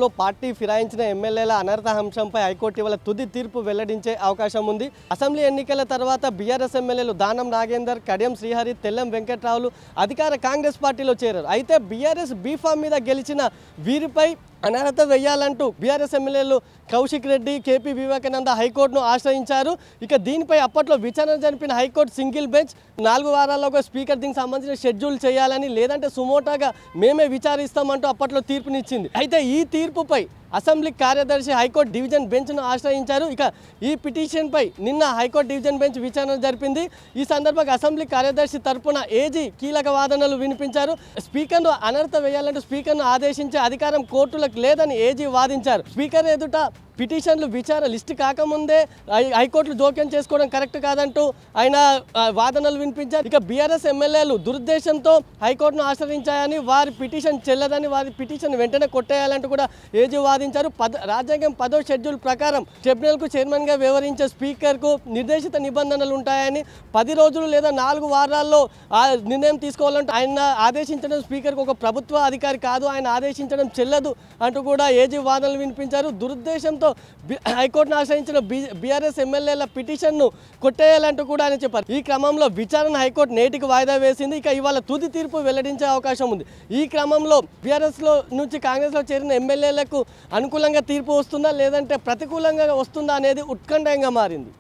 లో పార్టీ ఫిరాయించిన ఎమ్మెల్యేల అనర్హత అంశంపై హైకోర్టు ఇవాళ తుది తీర్పు వెల్లడించే అవకాశం ఉంది. అసెంబ్లీ ఎన్నికల తర్వాత బీఆర్ఎస్ ఎమ్మెల్యేలు దానం నాగేందర్, కడియం శ్రీహరి, తెల్లం వెంకట్రావులు అధికార కాంగ్రెస్ పార్టీలో చేరారు. అయితే బీఆర్ఎస్ బీఫామ్ మీద గెలిచిన వీరిపై అనర్హత వేయాలంటూ బీఆర్ఎస్ ఎమ్మెల్యేలు కౌశిక్ రెడ్డి, కేపీ వివేకానంద హైకోర్టును ఆశ్రయించారు. ఇక దీనిపై అప్పట్లో విచారణ జరిపిన హైకోర్టు సింగిల్ బెంచ్ 4 వారాల్లోగా స్పీకర్ దీనికి సంబంధించిన షెడ్యూల్ చేయాలని, లేదంటే సుమోటాగా మేమే విచారిస్తామంటూ అప్పట్లో తీర్పునిచ్చింది. అయితే ఈ తీర్పుపై అసెంబ్లీ కార్యదర్శి హైకోర్టు డివిజన్ బెంచ్ను ఆశ్రయించారు. ఇక ఈ పిటిషన్పై నిన్న హైకోర్టు డివిజన్ బెంచ్ విచారణ జరిపింది. ఈ సందర్భంగా అసెంబ్లీ కార్యదర్శి తరపున ఏజీ కీలక వాదనలు వినిపించారు. స్పీకర్ను అనర్హత వేయాలంటూ స్పీకర్ను ఆదేశించే అధికారం కోర్టులకు లేదని ఏజీ వాదించారు. స్పీకర్ ఎదుట పిటిషన్లు విచారణ లిస్ట్ కాకముందే హైకోర్టులు జోక్యం చేసుకోవడం కరెక్ట్ కాదంటూ ఆయన వాదనలు వినిపించారు. ఇక బీఆర్ఎస్ ఎమ్మెల్యేలు దురుద్దేశంతో హైకోర్టును ఆశ్రయించాయని, వారి పిటిషన్ చెల్లదని, వారి పిటిషన్ వెంటనే కొట్టేయాలంటూ కూడా ఏజీ వాదించారు. రాజ్యాంగం 10వ షెడ్యూల్ ప్రకారం ట్రిబ్యునల్కు చైర్మన్గా వ్యవహరించే స్పీకర్కు నిర్దేశిత నిబంధనలు ఉంటాయని, 10 రోజులు లేదా 4 వారాల్లో ఆ నిర్ణయం తీసుకోవాలంటూ ఆయన ఆదేశించడం స్పీకర్కు ఒక ప్రభుత్వ అధికారి కాదు, ఆయన ఆదేశించడం చెల్లదు అంటూ కూడా ఏజీ వాదనలు వినిపించారు. దురుద్దేశంతో హైకోర్టును ఆశ్రయించిన బీఆర్ఎస్ ఎమ్మెల్యేల పిటిషన్ను కొట్టేయాలంటూ కూడా ఆయన చెప్పారు. ఈ క్రమంలో విచారణ హైకోర్టు నేటికి వాయిదా వేసింది. ఇక ఇవాళ తుది తీర్పు వెల్లడించే అవకాశం ఉంది. ఈ క్రమంలో బీఆర్ఎస్లో నుంచి కాంగ్రెస్లో చేరిన ఎమ్మెల్యేలకు అనుకూలంగా తీర్పు వస్తుందా, లేదంటే ప్రతికూలంగా వస్తుందా అనేది ఉత్కంఠంగా మారింది.